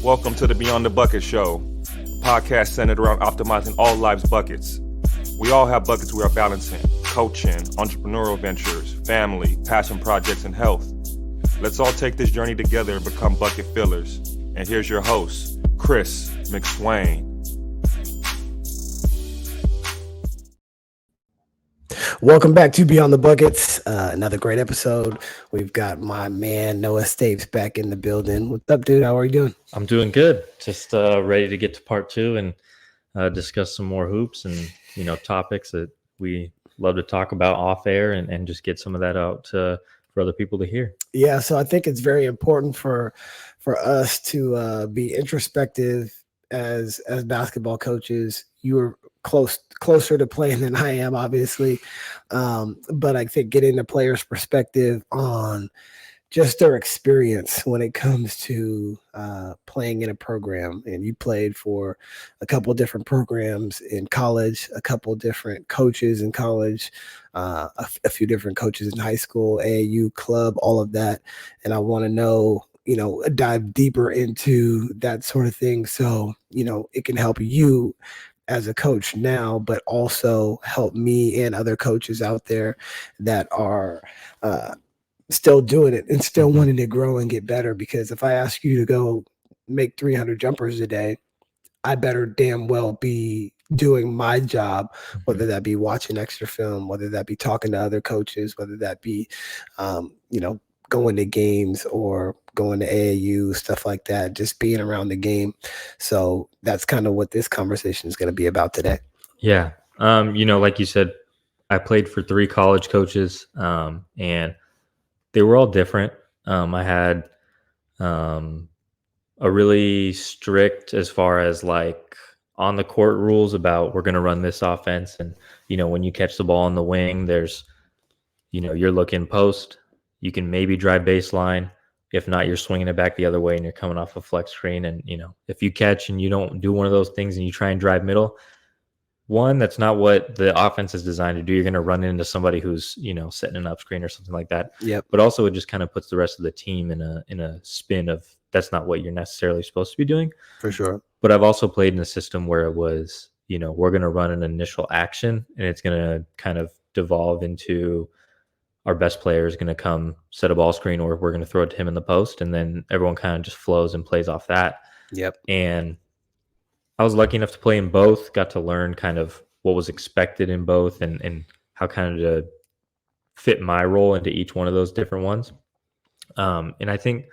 Welcome to the Beyond the Bucket Show, a podcast centered around optimizing all lives' buckets. We all have buckets we are balancing: coaching, entrepreneurial ventures, family, passion projects, and health. Let's all take this journey together and become bucket fillers. And here's your host, Chris McSwain. Welcome back to Beyond the Buckets. Another great episode. We've got my man Noah Stapes back in the building. What's up, dude? How are you doing? I'm doing good. Just ready to get to part two and discuss some more hoops and topics that we love to talk about off air and just get some of that out for other people to hear. Yeah, so I think it's very important for us to be introspective as basketball coaches. You were closer to playing than I am, obviously, but I think getting the player's perspective on just their experience when it comes to playing in a program. And you played for a couple of different programs in college, a couple of different coaches in college, a few different coaches in high school, AAU, club, all of that. And I want to know, dive deeper into that sort of thing, so it can help you as a coach now, but also help me and other coaches out there that are still doing it and still wanting to grow and get better. Because if I ask you to go make 300 jumpers a day, I better damn well be doing my job, whether that be watching extra film, whether that be talking to other coaches, whether that be, going to games or going to AAU, stuff like that, just being around the game. So that's kind of what this conversation is going to be about today. Yeah. Like you said, I played for 3 college coaches, and they were all different. I had a really strict, as far as like on the court rules about, we're going to run this offense. And, when you catch the ball on the wing, there's, you're looking post, you can maybe drive baseline. If not, you're swinging it back the other way and you're coming off a flex screen. And, if you catch and you don't do one of those things and you try and drive middle, one, that's not what the offense is designed to do. You're going to run into somebody who's, setting an up screen or something like that. Yep. But also it just kind of puts the rest of the team in a spin of, that's not what you're necessarily supposed to be doing. For sure. But I've also played in a system where it was, we're going to run an initial action and it's going to kind of devolve into, our best player is going to come set a ball screen, or we're going to throw it to him in the post, and then everyone kind of just flows and plays off that. Yep. And I was lucky enough to play in both, got to learn kind of what was expected in both and how kind of to fit my role into each one of those different ones. And I think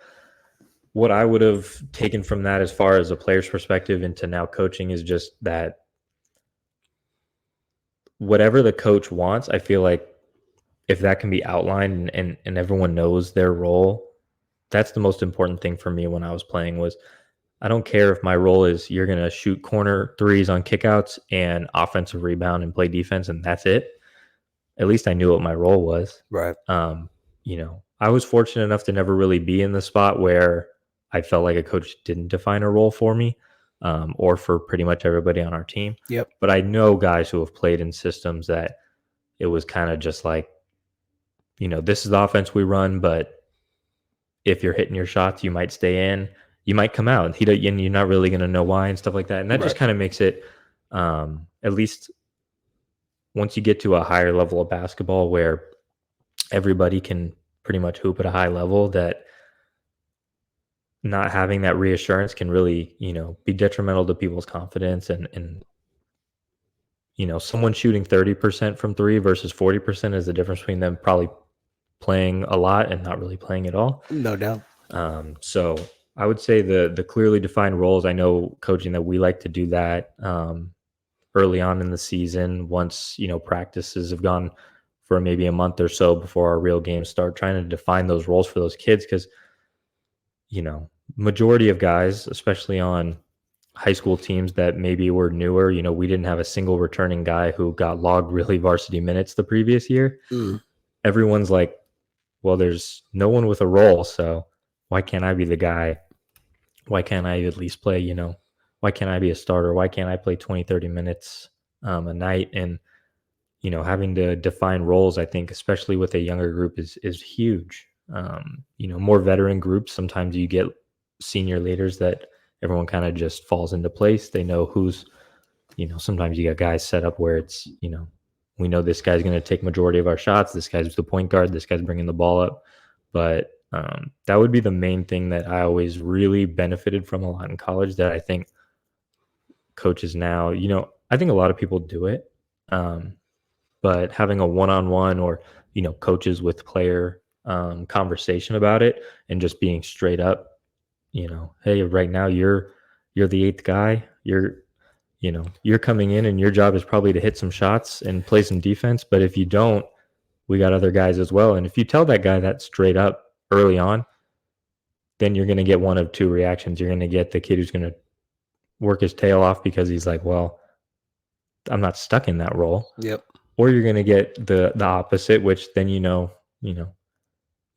what I would have taken from that as far as a player's perspective into now coaching is just that whatever the coach wants, I feel like if that can be outlined and everyone knows their role, that's the most important thing for me when I was playing. Was I don't care if my role is you're going to shoot corner threes on kickouts and offensive rebound and play defense, and that's it. At least I knew what my role was. Right. I was fortunate enough to never really be in the spot where I felt like a coach didn't define a role for me, or for pretty much everybody on our team. Yep. But I know guys who have played in systems that it was kind of just like, this is the offense we run, but if you're hitting your shots, you might stay in, you might come out, and you're not really going to know why and stuff like that. And that just kind of makes it, at least once you get to a higher level of basketball where everybody can pretty much hoop at a high level, that not having that reassurance can really, be detrimental to people's confidence. And someone shooting 30% from 3 versus 40% is the difference between them probably playing a lot and not really playing at all. No doubt. So I would say the clearly defined roles, I know coaching that we like to do that early on in the season, once, practices have gone for maybe a month or so before our real games start, trying to define those roles for those kids. Because, majority of guys, especially on high school teams that maybe were newer, we didn't have a single returning guy who got logged really varsity minutes the previous year. Everyone's like, well, there's no one with a role, so why can't I be the guy? Why can't I at least play, why can't I be a starter? Why can't I play 20, 30 minutes a night? And, having to define roles, I think, especially with a younger group is huge. more veteran groups, sometimes you get senior leaders that everyone kind of just falls into place. They know who's, sometimes you got guys set up where it's, we know this guy's going to take majority of our shots. This guy's the point guard. This guy's bringing the ball up. But that would be the main thing that I always really benefited from a lot in college that I think coaches now, I think a lot of people do it. But having a one-on-one or, coaches with player conversation about it and just being straight up, hey, right now you're the eighth guy. You're coming in and your job is probably to hit some shots and play some defense. But if you don't, we got other guys as well. And if you tell that guy that straight up early on, then you're going to get one of two reactions. You're going to get the kid who's going to work his tail off because he's like, well, I'm not stuck in that role. Yep. Or you're going to get the opposite, which then,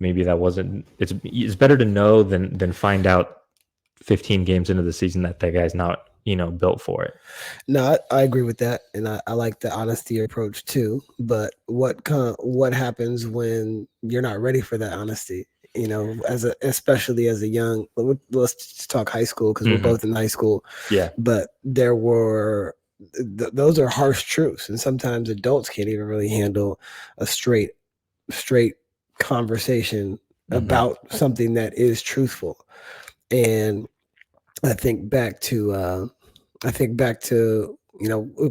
maybe that wasn't, it's better to know than find out 15 games into the season that guy's not, built for it. No, I agree with that. And I like the honesty approach too. But what happens when you're not ready for that honesty? Especially as a young, let's just talk high school because we're both in high school. Yeah. But there were, those are harsh truths. And sometimes adults can't even really handle a straight conversation about something that is truthful. And I think back to a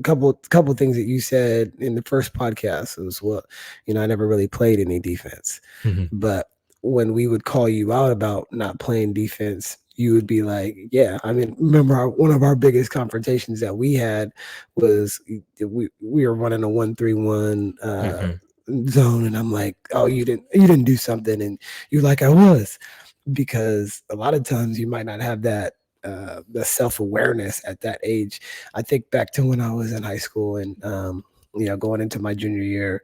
couple things that you said in the first podcast was, well, I never really played any defense, but when we would call you out about not playing defense, you would be like, yeah, I mean, remember one of our biggest confrontations that we had was we were running a 1-3-1 zone. And I'm like, oh, you didn't do something. And you're like, I was, because a lot of times you might not have that the self-awareness at that age. I think back to when I was in high school and, going into my junior year,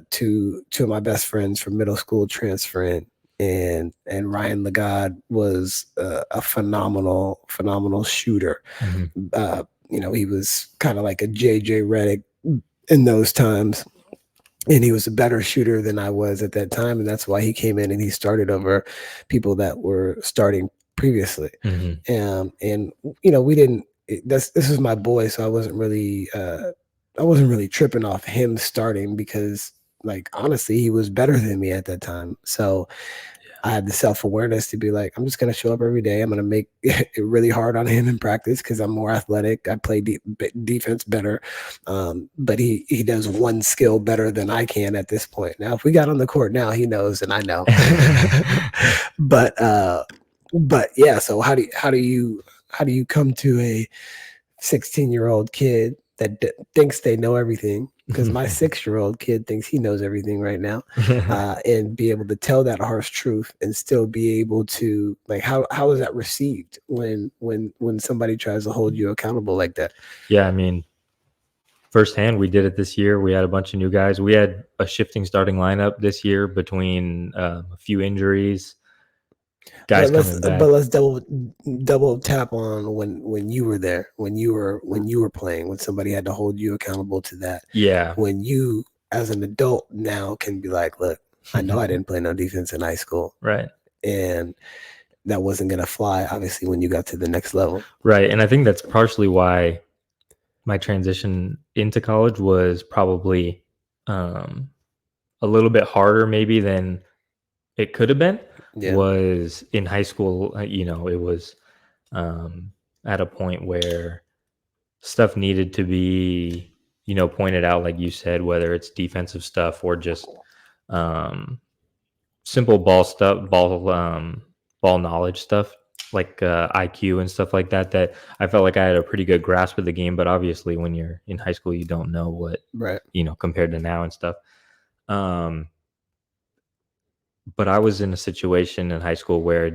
two of my best friends from middle school transferring, and Ryan Legod was a phenomenal shooter. He was kind of like a JJ Redick in those times. And he was a better shooter than I was at that time. And that's why he came in and he started over people that were starting previously. And we didn't, this was my boy. So I wasn't really tripping off him starting because, like, honestly, he was better than me at that time. So I had the self-awareness to be like, I'm just going to show up every day. I'm going to make it really hard on him in practice because I'm more athletic. I play defense better. But he does one skill better than I can at this point. Now, if we got on the court now, he knows and I know. But yeah, so how do you come to a 16-year-old kid that thinks they know everything? Because my 6-year-old kid thinks he knows everything right now, and be able to tell that harsh truth and still be able to, like, how is that received when somebody tries to hold you accountable like that? Yeah, I mean, firsthand, we did it this year. We had a bunch of new guys. We had a shifting starting lineup this year between a few injuries. Guys coming back. But let's double tap on when you were there, when you were playing, when somebody had to hold you accountable to that. Yeah. When you, as an adult now, can be like, look, I know I didn't play no defense in high school. Right. And that wasn't going to fly, obviously, when you got to the next level. Right. And I think that's partially why my transition into college was probably a little bit harder maybe than it could have been. Yeah. Was in high school, it was at a point where stuff needed to be, pointed out, like you said, whether it's defensive stuff or just simple ball stuff, ball knowledge stuff, like IQ and stuff like that, that I felt like I had a pretty good grasp of the game. But obviously when you're in high school, you don't know what, right, compared to now and stuff. But I was in a situation in high school where I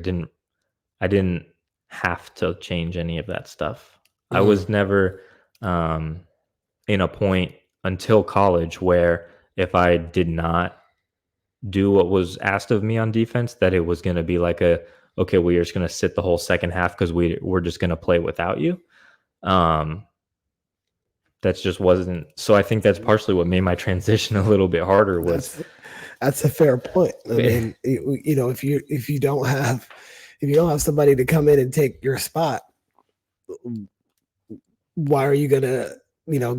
didn't have to change any of that stuff. I was never in a point until college where if I did not do what was asked of me on defense, that it was going to be like okay, well, you're just going to sit the whole second half because we're just going to play without you. That just wasn't. So I think that's partially what made my transition a little bit harder was That's a fair point. I mean, if you don't have somebody to come in and take your spot, why are you gonna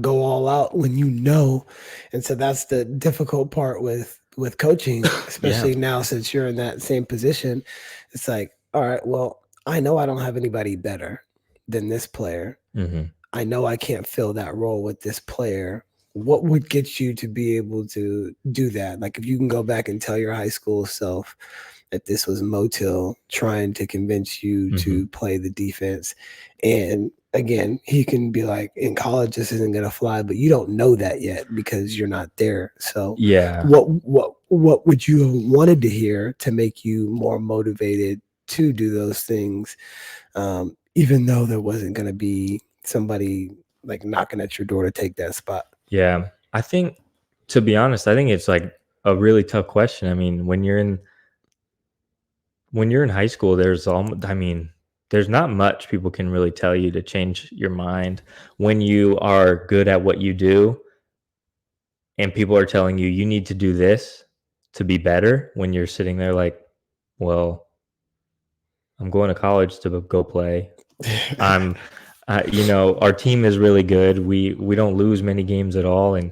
go all out when you know? And so that's the difficult part with coaching, especially now since you're in that same position. It's like, all right, well, I know I don't have anybody better than this player. I know I can't fill that role with this player. What would get you to be able to do that? Like, if you can go back and tell your high school self that this was Motil trying to convince you to play the defense. And again, he can be like, in college, this isn't going to fly, but you don't know that yet because you're not there. So what would you have wanted to hear to make you more motivated to do those things? Even though there wasn't going to be somebody like knocking at your door to take that spot. Yeah. I think, to be honest, I think it's like a really tough question. I mean, when you're in high school, there's not much people can really tell you to change your mind when you are good at what you do and people are telling you you need to do this to be better. When you're sitting there like, well, I'm going to college to go play. Our team is really good. We don't lose many games at all. And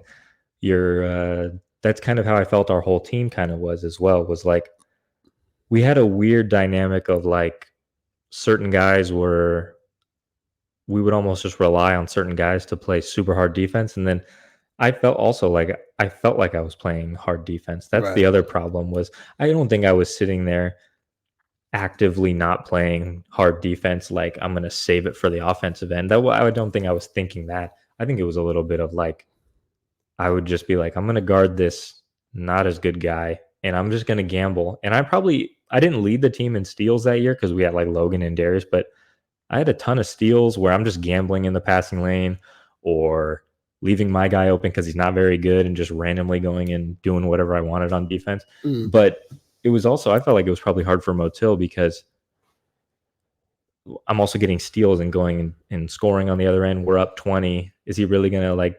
that's kind of how I felt our whole team kind of was as well, was like, we had a weird dynamic of like certain guys we would almost just rely on certain guys to play super hard defense. And then I felt like I was playing hard defense. That's the other problem, was I don't think I was sitting there actively not playing hard defense like I'm going to save it for the offensive end. I don't think I was thinking that. I think it was a little bit of like, I would just be like, I'm going to guard this not as good guy, and I'm just going to gamble. And I didn't lead the team in steals that year because we had like Logan and Darius, but I had a ton of steals where I'm just gambling in the passing lane or leaving my guy open because he's not very good and just randomly going and doing whatever I wanted on defense. But it was also, I felt like it was probably hard for Motil because I'm also getting steals and going and scoring on the other end. We're up 20. Is he really going to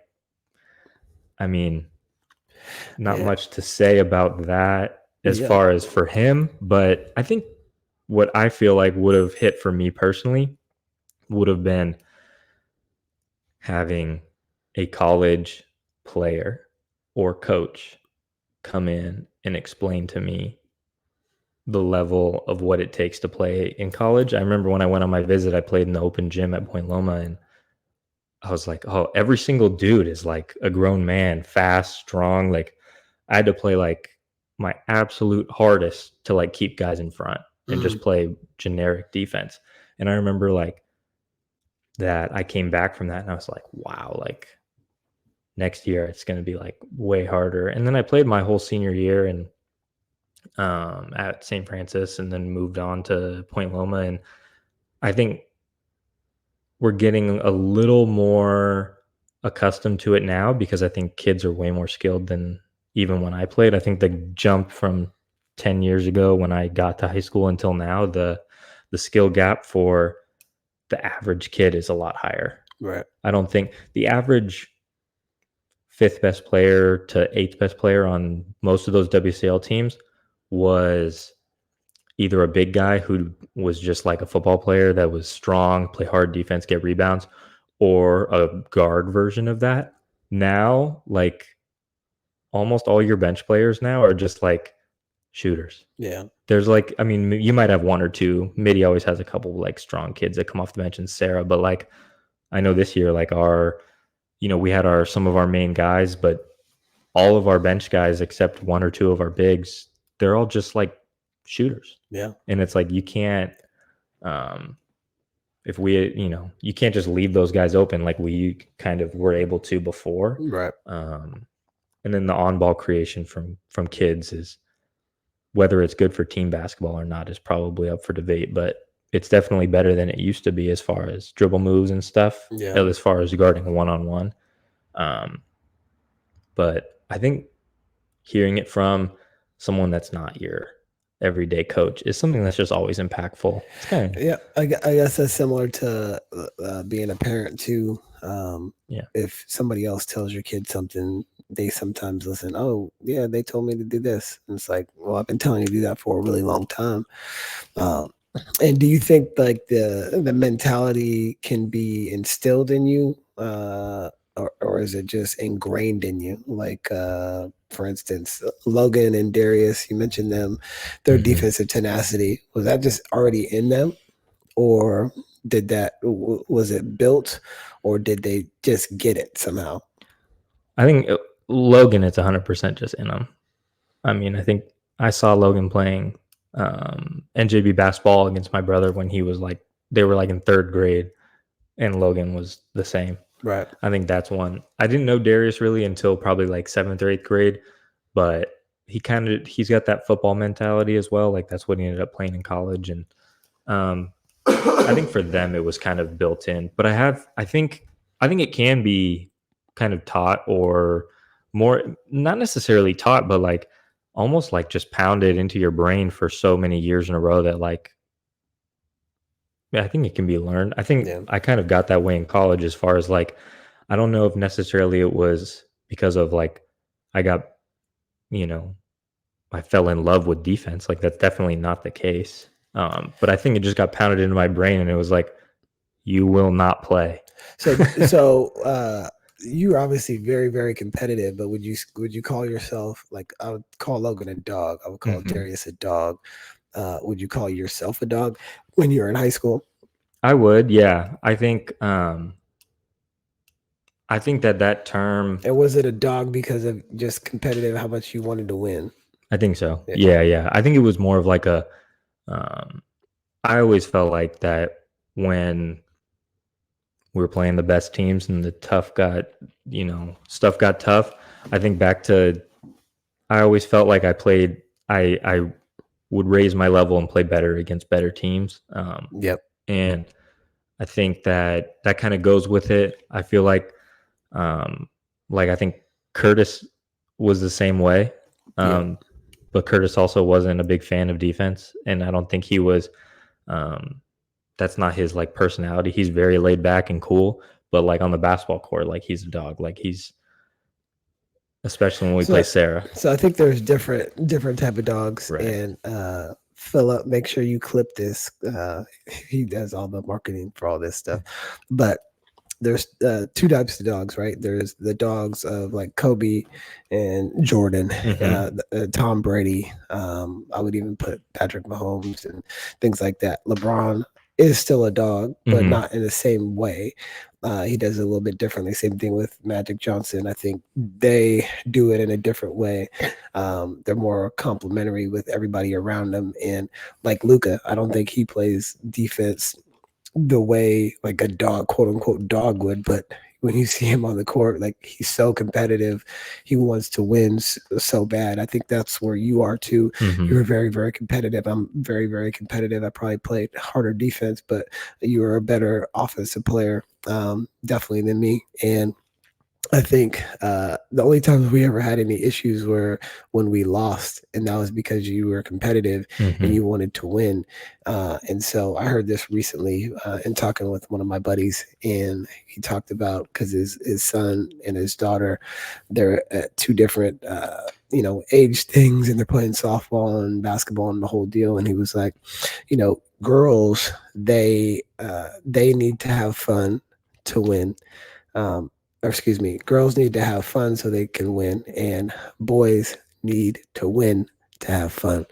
not much to say about that as far as for him. But I think what I feel like would have hit for me personally would have been having a college player or coach come in and explain to me the level of what it takes to play in college. I remember when I went on my visit, I played in the open gym at Point Loma, and I was like, oh, every single dude is like a grown man, fast, strong. Like, I had to play like my absolute hardest to like keep guys in front and just play generic defense. And I remember like that I came back from that and I was like, wow, like next year it's going to be like way harder. And then I played my whole senior year and at St. Francis, and then moved on to Point Loma. And I think we're getting a little more accustomed to it now because I think kids are way more skilled than even when I played. I think the jump from 10 years ago when I got to high school until now, the skill gap for the average kid is a lot higher. Right. I don't think the average 5th best player to 8th best player on most of those WCL teams was either a big guy who was just like a football player that was strong, play hard defense, get rebounds, or a guard version of that. Now, like almost all your bench players now are just like shooters. Yeah. There's like, I mean, you might have one or two. Midi always has a couple like strong kids that come off the bench, and Sarah, but like I know this year, like we had some of our main guys, but all of our bench guys except one or two of our bigs, they're all just like shooters. Yeah. And it's like, you can't, if we, you can't just leave those guys open like we kind of were able to before. Right. And then the on-ball creation from kids is, whether it's good for team basketball or not is probably up for debate, but it's definitely better than it used to be as far as dribble moves and stuff. Yeah. As far as guarding one-on-one. But I think hearing it from someone that's not your everyday coach is something that's just always impactful. It's kind of, yeah, I guess that's similar to being a parent too. If somebody else tells your kid something they sometimes listen. Oh, yeah, they told me to do this. And it's like, well, I've been telling you to do that for a really long time. Um, and do you think like the mentality can be instilled in you, or is it just ingrained in you? Like, for instance, Logan and Darius, you mentioned them, their defensive tenacity. Was that just already in them, or was it built, or did they just get it somehow? I think Logan, it's 100% just in him. I mean, I think I saw Logan playing NJB basketball against my brother when he was like, they were like in third grade, and Logan was the same. Right. I think that's one. I didn't know Darius really until probably like 7th or 8th grade, but he's got that football mentality as well. Like that's what he ended up playing in college. And I think for them it was kind of built in. But I think it can be kind of taught, or more, not necessarily taught, but like almost like just pounded into your brain for so many years in a row that like, yeah, I think it can be learned. I think I kind of got that way in college, as far as like, I don't know if necessarily it was because of like, I got, I fell in love with defense. Like that's definitely not the case. But I think it just got pounded into my brain, and it was like, you will not play. So you're obviously very, very competitive, but would you call yourself, like, I would call Logan a dog, I would call Darius a dog. Would you call yourself a dog when you were in high school? I would, yeah. I think that term. And was it a dog because of just competitive, how much you wanted to win? I think so. Yeah. I think it was more of like a. I always felt like that when we were playing the best teams and the stuff got tough. I think back to, I always felt like I would raise my level and play better against better teams. And I think that kind of goes with it. I feel like I think Curtis was the same way. But Curtis also wasn't a big fan of defense, and I don't think he was. That's not his like personality. He's very laid back and cool, but like on the basketball court, like he's a dog. Like especially when we play Sarah. So I think there's different type of dogs, right. And Philip, make sure you clip this. He does all the marketing for all this stuff, but there's two types of dogs, right? There's the dogs of like Kobe and Jordan, Tom Brady. I would even put Patrick Mahomes and things like that. LeBron is still a dog, but not in the same way. He does it a little bit differently. Same thing with Magic Johnson. I think they do it in a different way. They're more complimentary with everybody around them. And like Luka, I don't think he plays defense the way like a dog, quote unquote dog would, but when you see him on the court, like he's so competitive, he wants to win so bad. I think that's where you are too. You're very, very competitive. I'm very, very competitive. I probably played harder defense, but you are a better offensive player, definitely, than me. And I think the only times we ever had any issues were when we lost, and that was because you were competitive and you wanted to win. And so I heard this recently in talking with one of my buddies, and he talked about, because his son and his daughter, they're at two different age things, and they're playing softball and basketball and the whole deal. And he was like, girls, they need to have fun to win. Girls need to have fun so they can win, and boys need to win to have fun.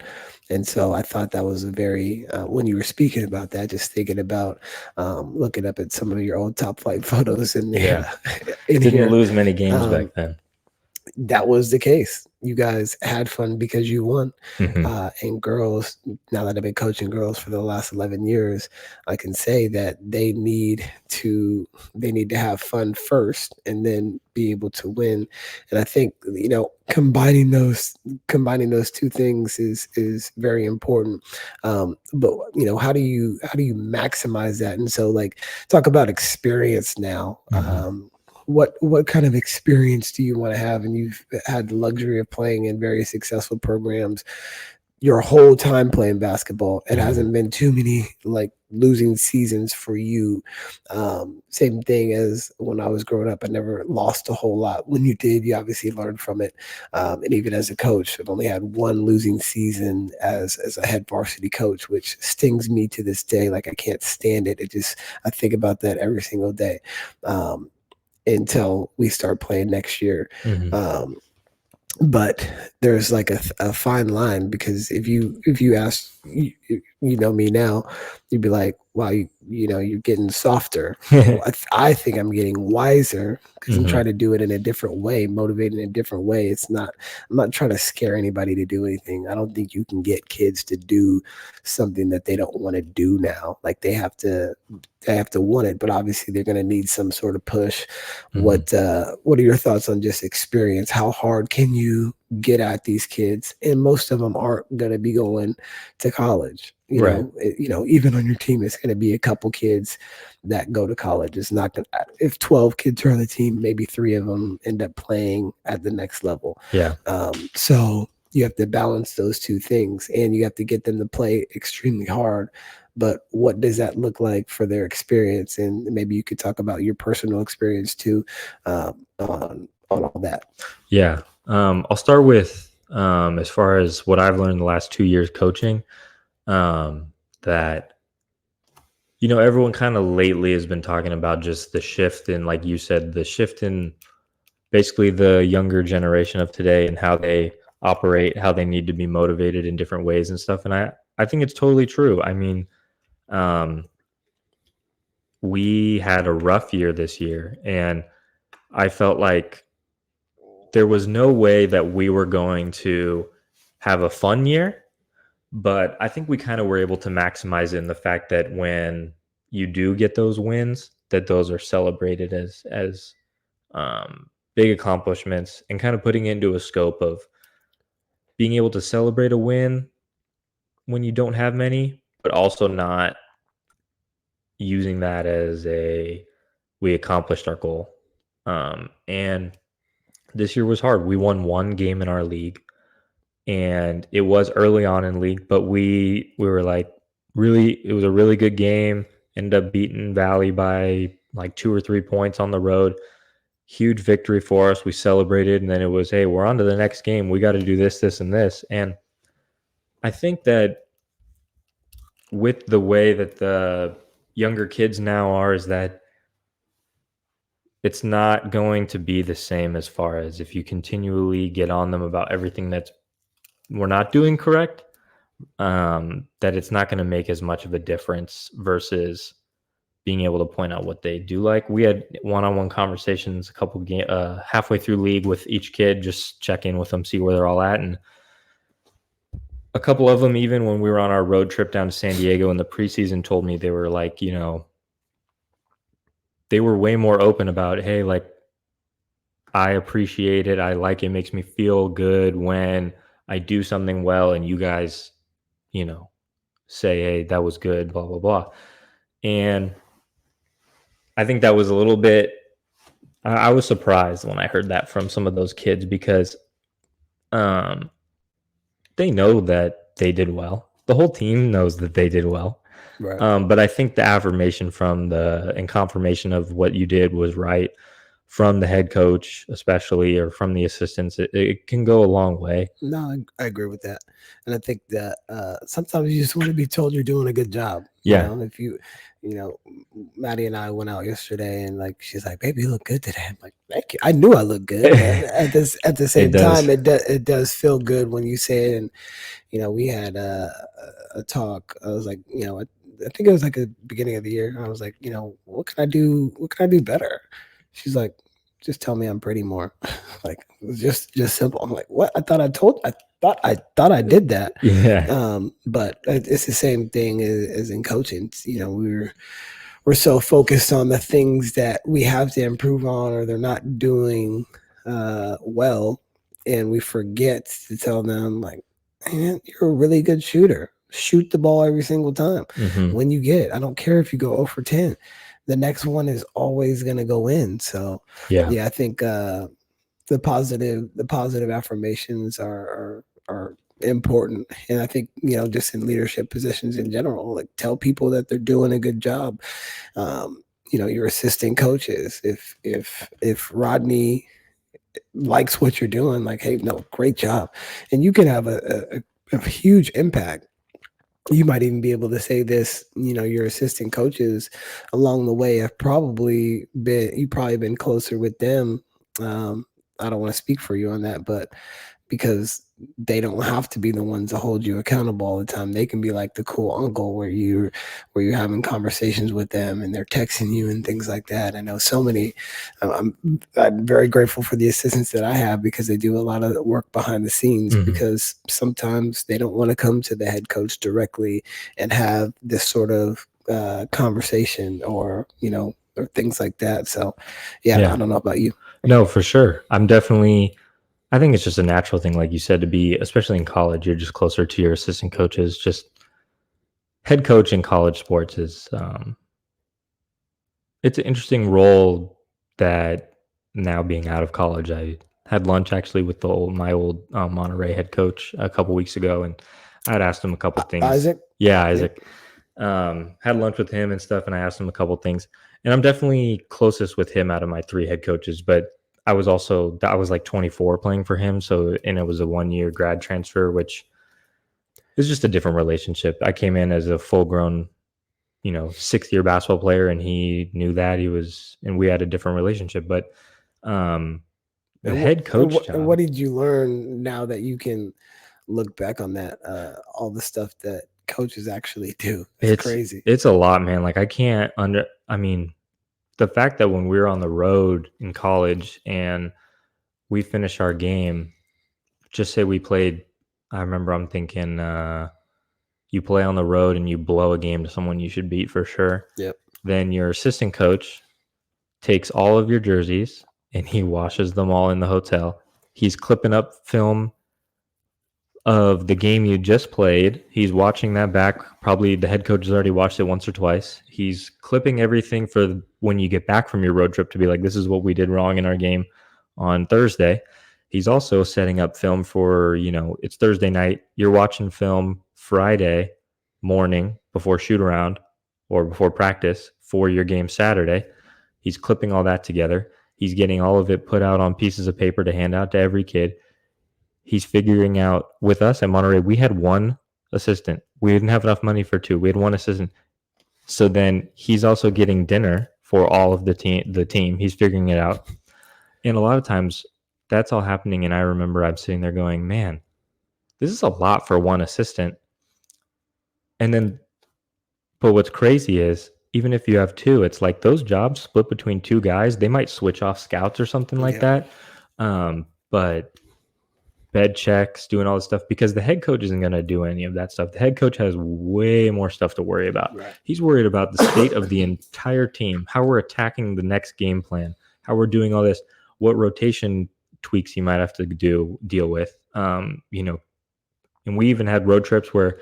And so I thought that was a very, when you were speaking about that, just thinking about looking up at some of your old top flight photos, and didn't lose many games back then. That was the case. You guys had fun because you won. And girls, now that I've been coaching girls for the last 11 years, I can say that they need to have fun first and then be able to win. And I think, combining those two things is very important. But how do you maximize that? And so, like, talk about experience now. What kind of experience do you want to have? And you've had the luxury of playing in very successful programs. your whole time playing basketball. It hasn't been too many like losing seasons for you. Same thing as when I was growing up. I never lost a whole lot. When you did, you obviously learned from it. And even as a coach, I've only had one losing season as a head varsity coach, which stings me to this day. Like I can't stand it. I think about that every single day until we start playing next year. But there's like a fine line, because if you ask, you know me now, you'd be like, wow, you're getting softer. Well, I think I'm getting wiser, because I'm trying to do it in a different way, motivated in a different way. I'm not trying to scare anybody to do anything. I don't think you can get kids to do something that they don't want to do now. Like they have to want it, but obviously they're going to need some sort of push. What are your thoughts on just experience? How hard can you get at these kids? And most of them aren't going to be going to college. Even on your team, it's going to be a couple kids that go to college. It's not going to, if 12 kids are on the team, maybe 3 of them end up playing at the next level. So you have to balance those two things, and you have to get them to play extremely hard. But what does that look like for their experience? And maybe you could talk about your personal experience too, on all that. Yeah. I'll start with, as far as what I've learned the last 2 years coaching, that, everyone kind of lately has been talking about just the shift in, like you said, the shift in basically the younger generation of today and how they operate, how they need to be motivated in different ways and stuff. And I think it's totally true. I mean, we had a rough year this year, and I felt like there was no way that we were going to have a fun year. But I think we kind of were able to maximize it in the fact that when you do get those wins, that those are celebrated as big accomplishments, and kind of putting into a scope of being able to celebrate a win when you don't have many, but also not using that as we accomplished our goal. And this year was hard. We won one game in our league, and it was early on in league, but we were like, really, it was a really good game. Ended up beating Valley by like 2 or 3 points on the road. Huge victory for us. We celebrated, and then it was, hey, we're on to the next game. We got to do this, this, and this. And I think that with the way that the younger kids now are, is that it's not going to be the same, as far as if you continually get on them about everything that we're not doing correct, that it's not going to make as much of a difference versus being able to point out what they do like. We had one-on-one conversations a couple halfway through league with each kid, just check in with them, see where they're all at. And a couple of them, even when we were on our road trip down to San Diego in the preseason, told me they were like, they were way more open about, hey, like, I appreciate it. I like it. Makes me feel good when I do something well and you guys, say, hey, that was good, blah, blah, blah. And I think that was a little bit, I was surprised when I heard that from some of those kids, because they know that they did well. The whole team knows that they did well. Right. But I think the affirmation and confirmation of what you did was right from the head coach, especially, or from the assistants, it can go a long way. No, I agree with that. And I think that sometimes you just want to be told you're doing a good job. Yeah. If Maddie and I went out yesterday, and like, she's like, baby, you look good today. I'm like, thank you. I knew I looked good. At the same time, it does feel good when you say it. And, we had a talk. I was like, I think it was like the beginning of the year. I was like, what can I do? What can I do better? She's like, just tell me I'm pretty more. Like, just simple. I'm like, what? I thought I did that. Yeah. But it's the same thing as in coaching. We're so focused on the things that we have to improve on, or they're not doing well, and we forget to tell them, like, man, you're a really good shooter. Shoot the ball every single time. When you get it. I don't care if you go 0 for 10. The next one is always going to go in. So yeah, I think the positive affirmations are important. And I think, just in leadership positions in general, like tell people that they're doing a good job. Your assistant coaches, if Rodney likes what you're doing, like, hey, no, great job. And you can have a huge impact. You might even be able to say this, your assistant coaches along the way have you've probably been closer with them. I don't want to speak for you on that, but because they don't have to be the ones to hold you accountable all the time. They can be like the cool uncle where you're having conversations with them and they're texting you and things like that. I know so many. I'm very grateful for the assistants that I have because they do a lot of work behind the scenes, because sometimes they don't want to come to the head coach directly and have this sort of conversation or things like that. So yeah, I don't know about you. No, for sure. I think it's just a natural thing, like you said, to be, especially in college, you're just closer to your assistant coaches. Just head coach in college sports is, it's an interesting role that now being out of college, I had lunch actually with my old Monterey head coach a couple weeks ago, and I had asked him a couple things. Isaac? Yeah, Isaac. Had lunch with him and stuff, and I asked him a couple things. And I'm definitely closest with him out of my 3 head coaches, but I was like 24 playing for him. And it was a 1-year grad transfer, which is just a different relationship. I came in as a full grown, 6th-year basketball player, and he knew that and we had a different relationship. But the head coach job. What did you learn now that you can look back on that, all the stuff that coaches actually do? It's crazy. It's a lot, man. Like the fact that when we were on the road in college and we finished our game, just say we played, I remember I'm thinking, you play on the road and you blow a game to someone you should beat for sure. Yep. Then your assistant coach takes all of your jerseys and he washes them all in the hotel. He's clipping up film of the game you just played. He's watching that back. Probably the head coach has already watched it once or twice. He's clipping everything for when you get back from your road trip to be like, this is what we did wrong in our game on Thursday. He's also setting up film for, it's Thursday night. You're watching film Friday morning before shoot around or before practice for your game Saturday. He's clipping all that together. He's getting all of it put out on pieces of paper to hand out to every kid. He's figuring out with us at Monterey, we had 1 assistant. We didn't have enough money for 2. We had 1 assistant. So then he's also getting dinner for all of the team. He's figuring it out. And a lot of times that's all happening. And I remember I'm sitting there going, man, this is a lot for 1 assistant. But what's crazy is even if you have 2, it's like those jobs split between 2 guys. They might switch off scouts or something like that. But bed checks, doing all this stuff, because the head coach isn't going to do any of that stuff. The head coach has way more stuff to worry about. Right. He's worried about the state of the entire team, how we're attacking the next game plan, how we're doing all this, what rotation tweaks you might have to deal with. And we even had road trips where,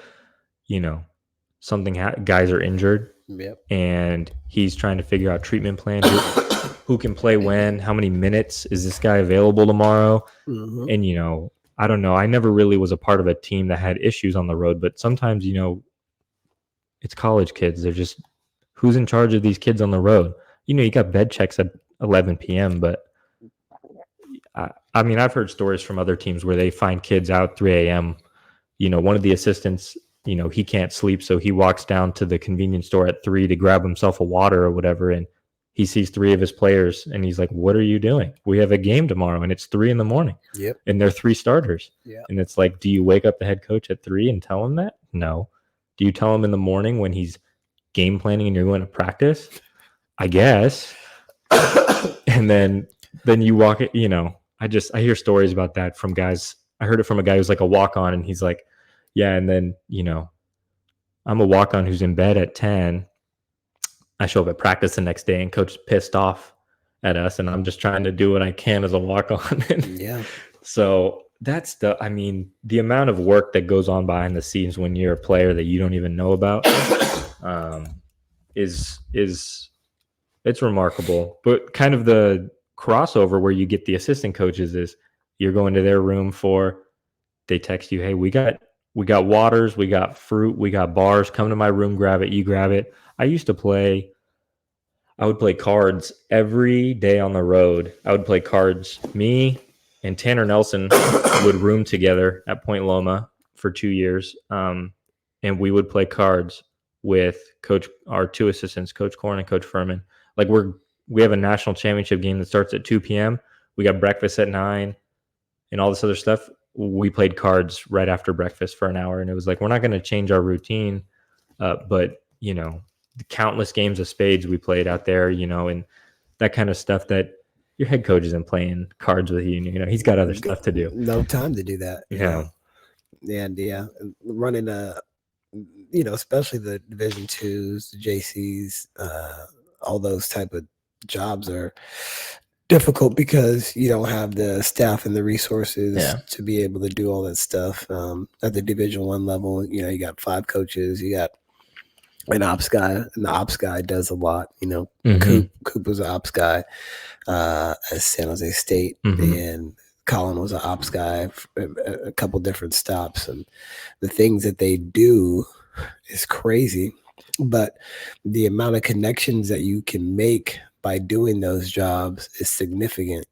guys are injured. Yep. And he's trying to figure out treatment plan. Who can play when? How many minutes is this guy available tomorrow? Mm-hmm. And I don't know. I never really was a part of a team that had issues on the road, but sometimes it's college kids. They're just who's in charge of these kids on the road. You got bed checks at 11 p.m. But I've heard stories from other teams where they find kids out 3 a.m. One of the assistants, he can't sleep, so he walks down to the convenience store at 3 to grab himself a water or whatever, and he sees 3 of his players and he's like, what are you doing? We have a game tomorrow and it's 3 a.m. Yep. And they're 3 starters. Yeah. And it's like, do you wake up the head coach at 3 and tell him that? No. Do you tell him in the morning when he's game planning and you're going to practice? I guess. And then you walk it, I hear stories about that from guys. I heard it from a guy who's like a walk-on and he's like, yeah. And then, I'm a walk-on who's in bed at 10. I show up at practice the next day and coach is pissed off at us and I'm just trying to do what I can as a walk-on. Yeah. So that's the amount of work that goes on behind the scenes when you're a player that you don't even know about is it's remarkable. But kind of the crossover where you get the assistant coaches is you're going to their room they text you, hey, we got waters, we got fruit, we got bars. Come to my room, grab it. You grab it. I would play cards every day on the road. I would play cards. Me and Tanner Nelson would room together at Point Loma for 2 years. And we would play cards with our 2 assistants, Coach Korn and Coach Furman. Like we have a national championship game that starts at 2 p.m. We got breakfast at 9 and all this other stuff. We played cards right after breakfast for an hour. And it was like, we're not going to change our routine. But, the countless games of spades we played out there, and that kind of stuff that your head coach isn't playing cards with you. He's got other stuff to do. No time to do that. Yeah. And running especially the Division twos, the JCs, all those type of jobs are difficult because you don't have the staff and the resources to be able to do all that stuff. At the Division I level, you got 5 coaches, you got an ops guy, and the ops guy does a lot. Coop was an ops guy at San Jose State, and Colin was an ops guy a couple different stops, and the things that they do is crazy, but the amount of connections that you can make by doing those jobs is significant.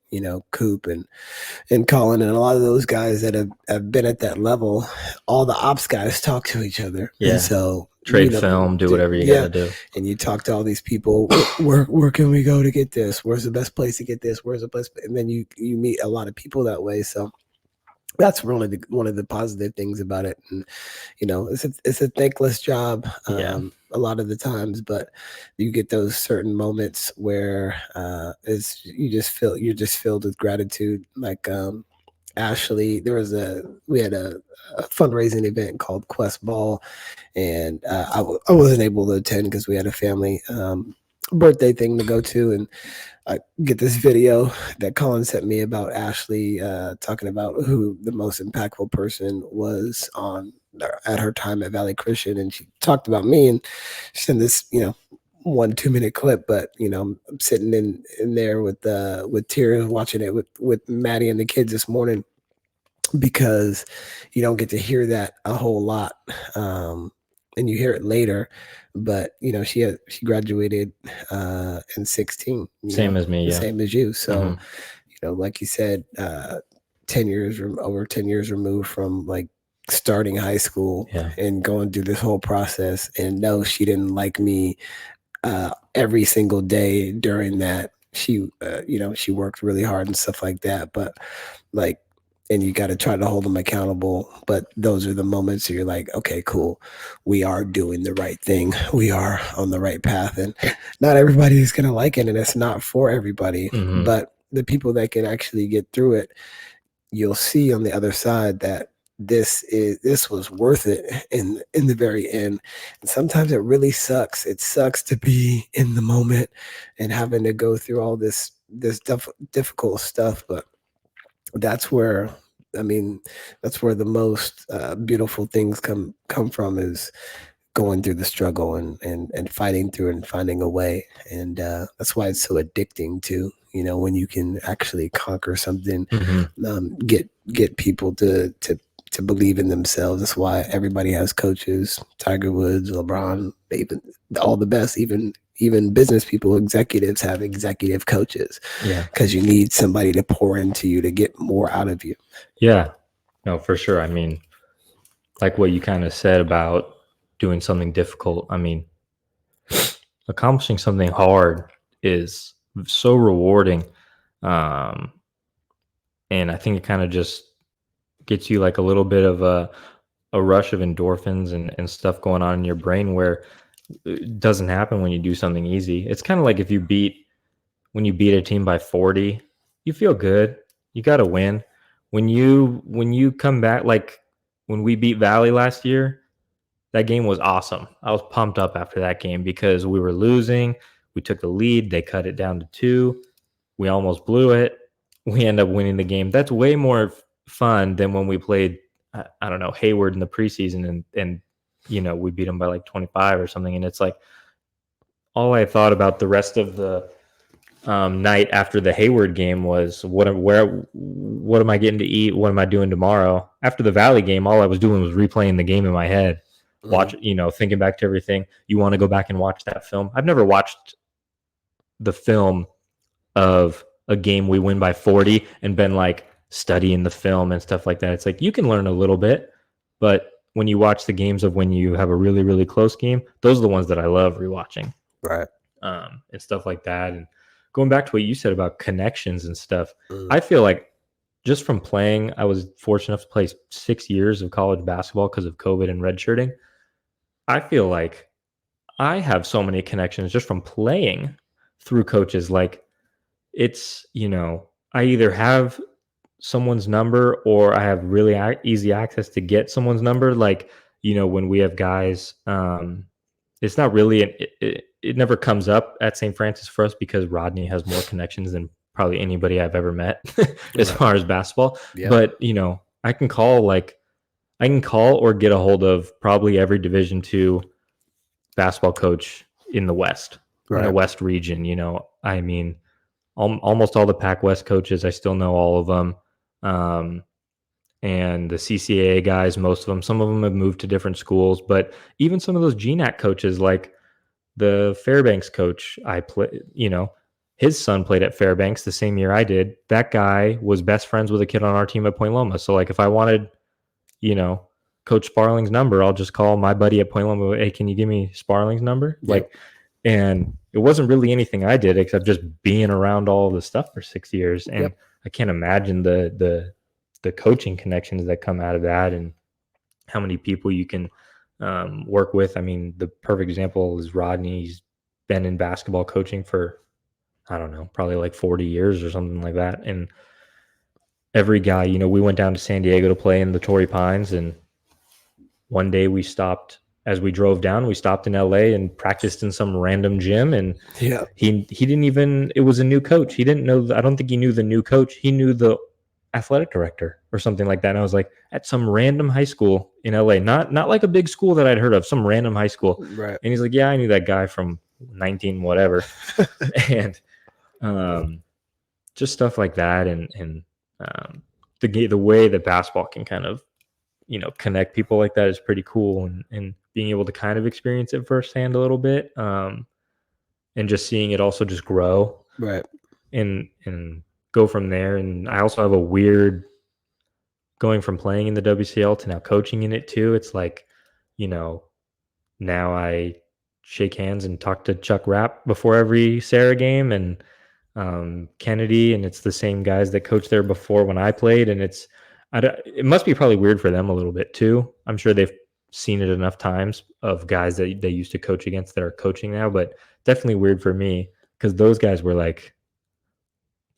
Coop and Colin and a lot of those guys that have been at that level, all the ops guys talk to each other. Yeah. And so trade film, do whatever you got to do. And you talk to all these people, where can we go to get this? Where's the best place to get this? Where's the best? And then you meet a lot of people that way. So that's really one of the positive things about it. And, it's a thankless job a lot of the times, but you get those certain moments where you're just filled with gratitude. Like Ashley, we had a fundraising event called Quest Ball, and I wasn't able to attend because we had a family birthday thing to go to, and I get this video that Colin sent me about Ashley talking about who the most impactful person was at her time at Valley Christian, and she talked about me, and she sent this 1-2 minute clip, but I'm sitting in there with tears watching it with Maddie and the kids this morning, because you don't get to hear that a whole lot, and you hear it later. But she graduated in 16, same as me, same as you. So like you said, 10 years removed from like starting high school and going through this whole process. And no, she didn't like me every single day during that. She she worked really hard and stuff like that, but and you got to try to hold them accountable. But those are the moments where you're like, okay, cool. We are doing the right thing. We are on the right path. And not everybody is going to like it, and it's not for everybody. But the people that can actually get through it, you'll see on the other side that this was worth it in the very end. And sometimes it really sucks. It sucks to be in the moment and having to go through all this difficult stuff. But that's where the most beautiful things come from, is going through the struggle and fighting through it and finding a way. And that's why it's so addicting too, when you can actually conquer something, get people to believe in themselves. That's why everybody has coaches. Tiger Woods, LeBron, even all the best, even business people, executives have executive coaches. Yeah. Because you need somebody to pour into you to get more out of you. Yeah. No, for sure. I mean, like what you kind of said about doing something difficult. I mean, accomplishing something hard is so rewarding. And I think it kind of just gets you like a little bit of a rush of endorphins and stuff going on in your brain, where it doesn't happen when you do something easy. It's kind of like when you beat a team by 40, you feel good. You got to win. When you come back, like when we beat Valley last year, that game was awesome. I was pumped up after that game because we were losing. We took the lead. They cut it down to 2. We almost blew it. We end up winning the game. That's way more fun than when we played, I don't know, Hayward in the preseason and we beat them by like 25 or something. And it's like, all I thought about the rest of the night after the Hayward game was what am I getting to eat? What am I doing tomorrow? After the Valley game, all I was doing was replaying the game in my head, thinking back to everything. You want to go back and watch that film? I've never watched the film of a game we win by 40 and been like studying the film and stuff like that. It's like you can learn a little bit, but when you watch the games of when you have a really, really close game, those are the ones that I love rewatching. Right. And stuff like that. And going back to what you said about connections and stuff, I feel like just from playing, I was fortunate enough to play 6 years of college basketball because of COVID and redshirting. I feel like I have so many connections just from playing through coaches. Like it's, I either have someone's number or I have really easy access to get someone's number. Like, when we have guys, it's not really, it never comes up at St. Francis for us because Rodney has more connections than probably anybody I've ever met as far as basketball. Yeah. But, I can call or get a hold of probably every Division II basketball coach in the West, in the West region. I mean, almost all the Pac West coaches, I still know all of them. And the CCAA guys, most of them, some of them have moved to different schools, but even some of those GNAC coaches, like the Fairbanks coach, his son played at Fairbanks the same year I did. That guy was best friends with a kid on our team at Point Loma. So like if I wanted, Coach Sparling's number, I'll just call my buddy at Point Loma. Hey, can you give me Sparling's number? Yep. And it wasn't really anything I did except just being around all of the stuff for 6 years. And I can't imagine the coaching connections that come out of that and how many people you can work with. I mean, the perfect example is Rodney. He's been in basketball coaching for, I don't know, probably like 40 years or something like that. And every guy, we went down to San Diego to play in the Torrey Pines. And one day as we drove down, we stopped in LA and practiced in some random gym. And he didn't even, it was a new coach. He didn't know, I don't think he knew the new coach. He knew the athletic director or something like that. And I was like, at some random high school in LA, not like a big school that I'd heard of, some random high school. Right. And he's like, yeah, I knew that guy from 19 whatever. And just stuff like that. And the way that basketball can kind of, connect people like that is pretty cool. And being able to kind of experience it firsthand a little bit. And just seeing it also just grow. Right. And go from there. And I also have a weird going from playing in the WCL to now coaching in it too. It's like, now I shake hands and talk to Chuck Rapp before every Sarah game and Kennedy, and it's the same guys that coached there before when I played. And it must be probably weird for them a little bit too. I'm sure they've seen it enough times of guys that they used to coach against that are coaching now, but definitely weird for me because those guys were like,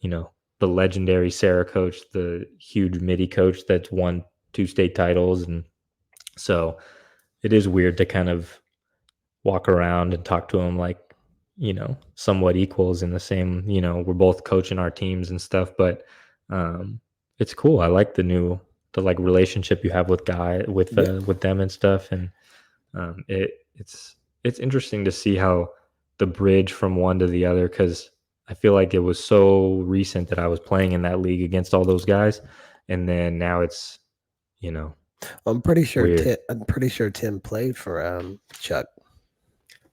the legendary Sarah coach, the huge MIDI coach that's won 2 state titles. And so it is weird to kind of walk around and talk to them like, somewhat equals in the same, we're both coaching our teams and stuff, but it's cool. I like the relationship you have with with them and stuff. And it's interesting to see how the bridge from one to the other, because I feel like it was so recent that I was playing in that league against all those guys, and then now it's, I'm pretty sure weird. Tim played for Chuck.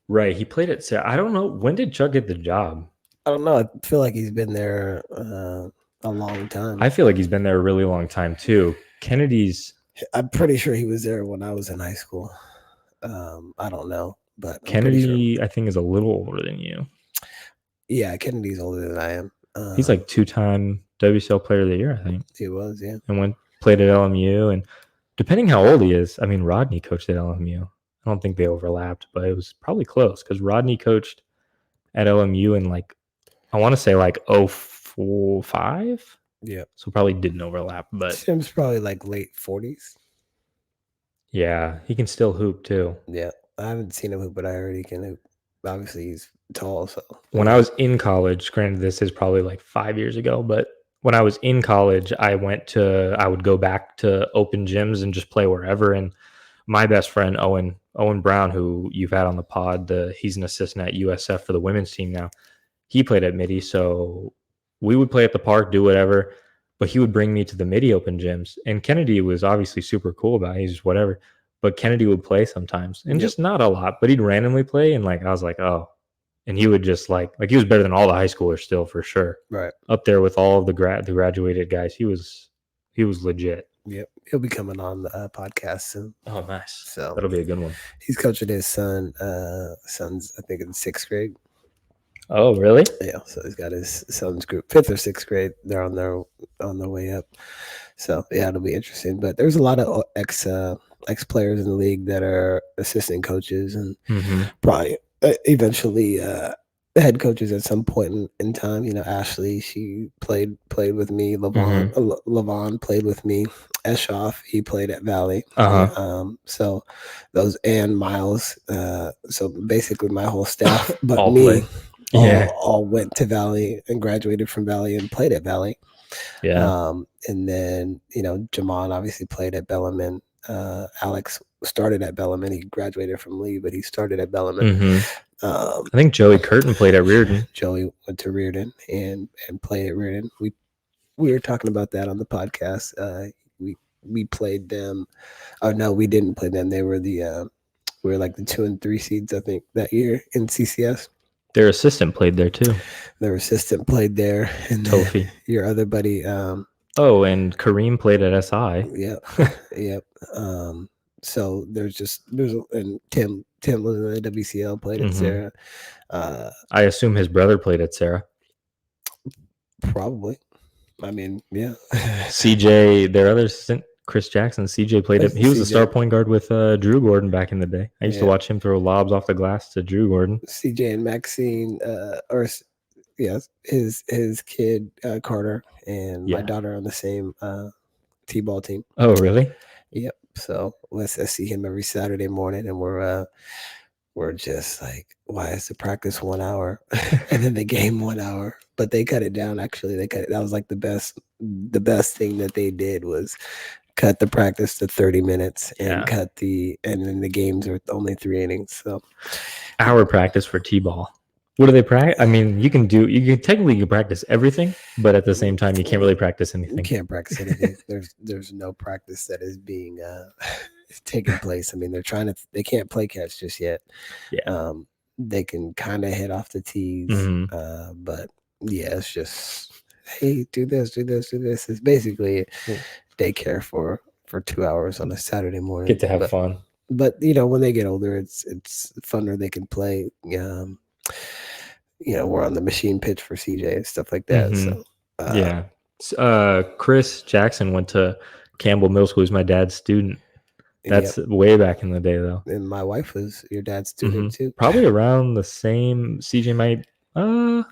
Right, he played at. I don't know, when did Chuck get the job? I don't know. I feel like he's been there a long time. I feel like he's been there a really long time too. Kennedy's. I'm pretty sure he was there when I was in high school. I don't know, but Kennedy, sure. I think, is a little older than you. Yeah, Kennedy's older than I am. He's like 2-time WCL Player of the Year, I think. He was, yeah. And played at LMU. And depending how old he is, I mean, Rodney coached at LMU. I don't think they overlapped, but it was probably close because Rodney coached at LMU in I want to say 05. Yeah. So probably didn't overlap, but Tim's probably late 40s. Yeah, he can still hoop too. Yeah. I haven't seen him hoop, but I heard he can hoop. Obviously, he's tall. So when I was in college, granted, this is probably 5 years ago, but when I was in college, I would go back to open gyms and just play wherever. And my best friend, Owen Brown, who you've had on the pod, he's an assistant at USF for the women's team now. he played at Midi, so we would play at the park, do whatever, but he would bring me to the Midi Open gyms. And Kennedy was obviously super cool about it. He's just whatever. But Kennedy would play sometimes, and just not a lot, but he'd randomly play. And like I was like, oh, and he would just like he was better than all the high schoolers still for sure. Right. Up there with all of the graduated guys. He was legit. Yep. He'll be coming on the podcast soon. Oh, nice. So that'll be a good one. He's coaching his son's, I think, in 6th grade. Oh, really? Yeah. So he's got his son's group, 5th or 6th grade. They're on their way up. So yeah, it'll be interesting. But there's a lot of ex players in the league that are assistant coaches and probably eventually head coaches at some point in time. You know, Ashley, she played with me. Levon played with me. Eshoff, he played at Valley. So those, and Miles. So basically my whole staff, but all me, all went to Valley and graduated from Valley and played at Valley. Yeah. And then, you know, Jamon obviously played at Bellarmine. Alex started at Bellarmine. He graduated from Lee, but he started at Bellarmine. I think Joey Curtin played at Reardon. Joey went to Reardon and played at Reardon. We were talking about that on the podcast. We played them. Oh no, we didn't play them. They were we were like the 2 and 3 seeds, I think, that year in CCS. Their assistant played there too. Their assistant played there, and Tofi, your other buddy. And Kareem played at SI. Yep. So and Tim was in the WCL, played at Sarah. I assume his brother played at Sarah. Probably. I mean, yeah. CJ, their other assistant, Chris Jackson, CJ played it. He was a star point guard with Drew Gordon back in the day. I used to watch him throw lobs off the glass to Drew Gordon. CJ and Maxine, his kid Carter and my daughter on the same t-ball team. Oh, really? Yep. So I see him every Saturday morning, and we're just like, why is the practice 1 hour and then the game 1 hour? But they cut it down. Actually, that was like the best thing that they did was cut the practice to 30 minutes and and then the games are only 3 innings. So hour practice for t-ball. What do they practice? I mean, you can technically practice everything, but at the same time, you can't really practice anything. You can't practice anything. There's no practice that is being taking place. I mean, they can't play catch just yet. Yeah. They can kind of hit off the tees, but yeah, it's just, hey, do this. It's basically daycare for 2 hours on a Saturday morning. Get to have fun. But you know, when they get older, it's funner. They can play. You know, we're on the machine pitch for CJ and stuff like that. So Chris Jackson went to Campbell Middle School. He's my dad's student. That's way back in the day, though. And my wife was your dad's student too. Probably around the same. CJ might. I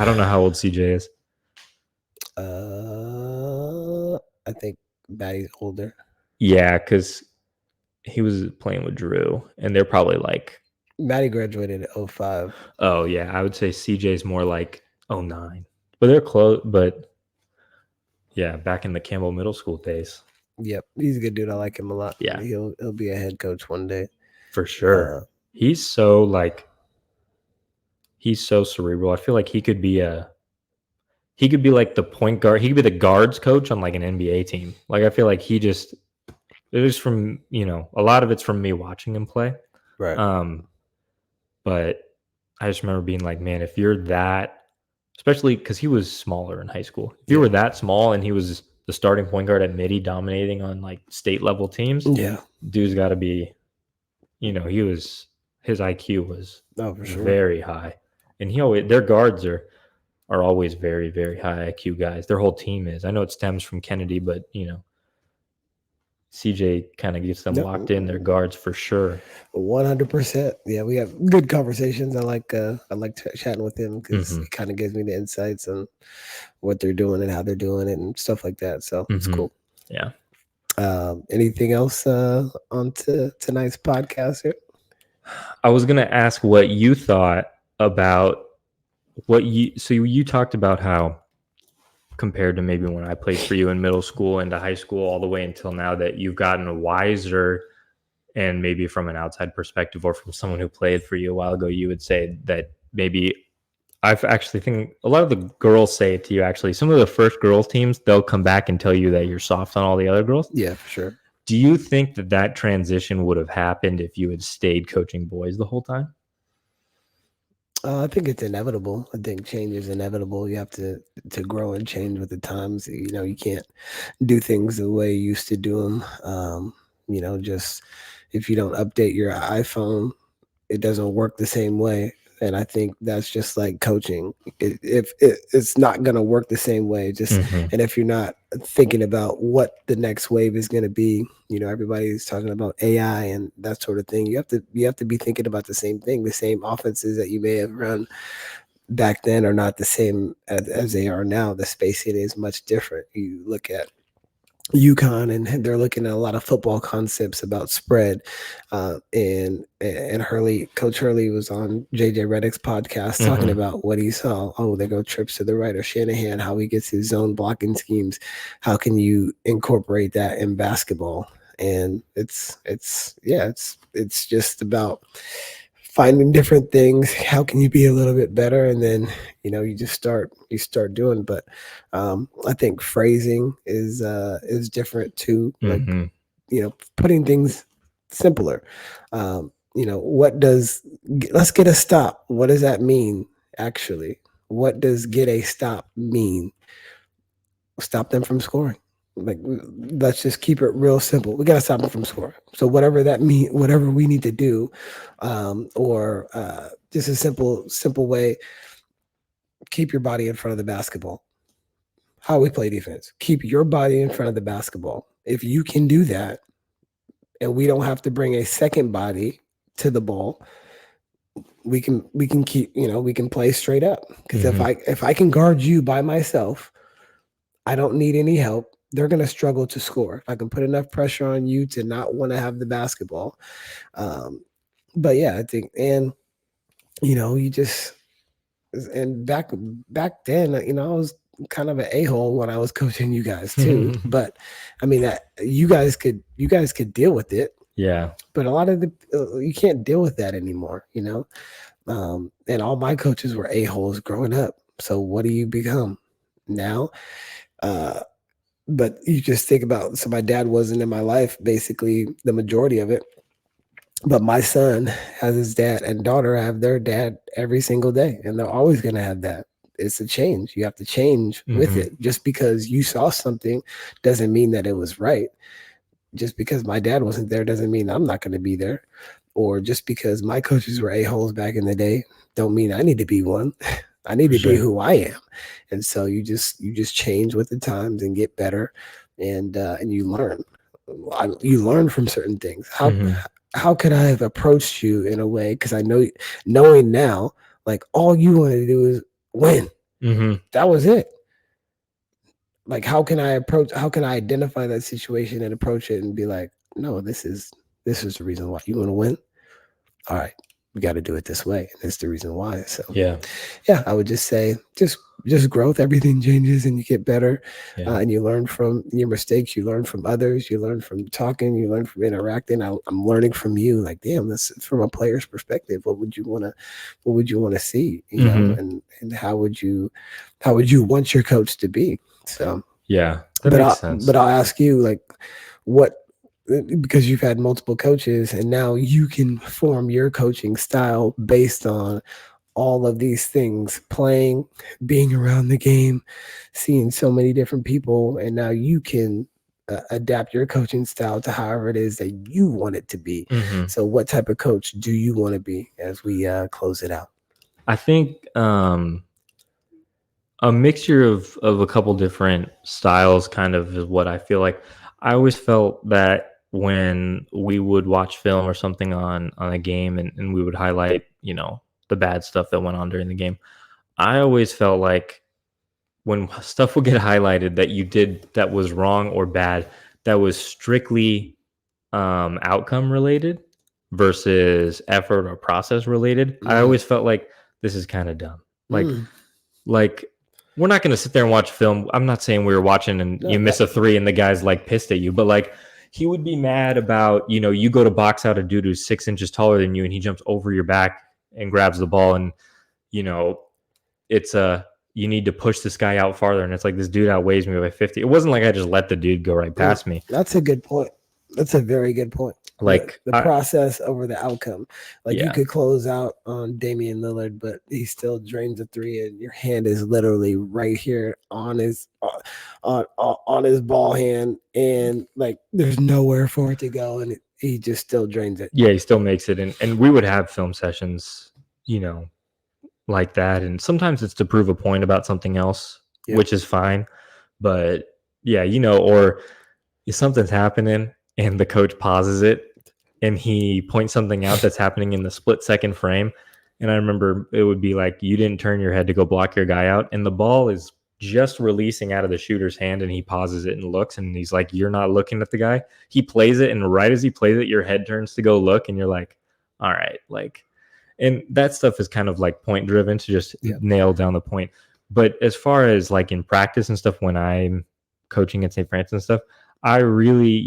don't know how old CJ is. I think Maddie's older. Yeah, because he was playing with Drew, and they're probably like. Maddie graduated in 05. Oh yeah, I would say CJ's more like 09. But they're close. But yeah, back in the Campbell Middle School days. Yep, he's a good dude. I like him a lot. Yeah, he'll be a head coach one day for sure. He's so cerebral. I feel like he could be like the point guard. He could be the guards coach on like an NBA team. Like I feel like it is from, you know, a lot of it's from me watching him play. Right. But I just remember being like, man, if you're that, especially because he was smaller in high school, if you were that small and he was the starting point guard at Midi dominating on like state level teams, dude's got to be, you know, his IQ was very high. And their guards are always very, very high IQ guys. Their whole team is. I know it stems from Kennedy, but you know, CJ kind of gets them locked in, their guards for sure. 100%. Yeah, we have good conversations. I like chatting with him because it kind of gives me the insights on what they're doing and how they're doing it and stuff like that. So it's cool. Yeah. Anything else on tonight's podcast here? I was gonna ask what you thought about you talked about how, compared to maybe when I played for you in middle school into high school all the way until now, that you've gotten wiser, and maybe from an outside perspective or from someone who played for you a while ago, you would say that maybe I've actually think a lot of the girls say it to you. Actually, some of the first girls teams, they'll come back and tell you that you're soft on all the other girls. Yeah, for sure. Do you think that transition would have happened if you had stayed coaching boys the whole time? I think it's inevitable. I think change is inevitable. You have to grow and change with the times. You can't do things the way you used to do them. Just if you don't update your iPhone, it doesn't work the same way. And I think that's just like coaching. It's not going to work the same way. And if you're not thinking about what the next wave is going to be, everybody's talking about AI and that sort of thing. You have to be thinking about the same thing. The same offenses that you may have run back then are not the same as they are now. The spacing is much different. You look at UConn and they're looking at a lot of football concepts about spread. And Coach Hurley was on JJ Redick's podcast talking about what he saw. Oh, they go trips to the right, or Shanahan, how he gets his zone blocking schemes. How can you incorporate that in basketball? And it's just about finding different things. How can you be a little bit better? And then, you start doing. But I think phrasing is different too. Like, putting things simpler. Let's get a stop. What does that mean? Actually, what does get a stop mean? Stop them from scoring. Like, let's just keep it real simple. We got to stop them from scoring. So whatever that means, whatever we need to do, or just a simple way, keep your body in front of the basketball. How we play defense, keep your body in front of the basketball. If you can do that, and we don't have to bring a second body to the ball, we can keep, we can play straight up. Because if I can guard you by myself, I don't need any help. They're going to struggle to score. If I can put enough pressure on you to not want to have the basketball. But yeah, I think, and, you just, and back then, I was kind of an a-hole when I was coaching you guys too. But I mean, you guys could deal with it. Yeah. But a lot of you can't deal with that anymore, and all my coaches were a-holes growing up. So what do you become now? But you just think about, so my dad wasn't in my life, basically the majority of it. But my son has his dad, and daughter have their dad every single day. And they're always going to have that. It's a change. You have to change with it. Just because you saw something doesn't mean that it was right. Just because my dad wasn't there doesn't mean I'm not going to be there. Or just because my coaches were a-holes back in the day don't mean I need to be one. I need to be who I am. And so you just change with the times and get better, and you learn. You learn from certain things. How could I have approached you in a way? Because I know, knowing now, like, all you want to do is win. That was it. Like, how can I identify that situation and approach it and be like, no, this is the reason why you want to win. All right, we got to do it this way. And it's the reason why. So yeah, I would just say, just growth. Everything changes and you get better, and you learn from your mistakes. You learn from others. You learn from talking. You learn from interacting. I'm learning from you. Like, damn, this from a player's perspective. What would you want to see? And how would you want your coach to be? So yeah, that makes sense. But I'll ask you, like, because you've had multiple coaches and now you can form your coaching style based on all of these things, playing, being around the game, seeing so many different people, and now you can adapt your coaching style to however it is that you want it to be. So what type of coach do you want to be as we close it out? I think a mixture of a couple different styles kind of is what I feel like. I always felt that when we would watch film or something on a game and we would highlight, the bad stuff that went on during the game, I always felt like when stuff would get highlighted that you did that was wrong or bad, that was strictly outcome related versus effort or process related, I always felt like this is kind of dumb. Like we're not going to sit there and watch film. I'm not saying we were watching and you miss a three and the guy's like pissed at you, but like he would be mad about, you go to box out a dude who's 6 inches taller than you and he jumps over your back and grabs the ball and, it's you need to push this guy out farther, and it's like this dude outweighs me by 50. It wasn't like I just let the dude go right past me. That's a good point. That's a very good point. Like the process over the outcome. Like Yeah. you could close out on Damian Lillard, but he still drains a three, and your hand is literally right here on his ball hand, and like there's nowhere for it to go, and he just still drains it. Yeah, he still makes it, and we would have film sessions, like that, and sometimes it's to prove a point about something else, which is fine. But yeah, or if something's happening and the coach pauses it and he points something out that's happening in the split-second frame, and I remember it would be like you didn't turn your head to go block your guy out, and the ball is just releasing out of the shooter's hand, and he pauses it and looks, and he's like, you're not looking at the guy. He plays it, and right as he plays it, your head turns to go look, and you're like, all right, like, and that stuff is kind of like point driven to just nail down the point. But as far as like in practice and stuff, when I'm coaching at St. Francis and stuff, I really,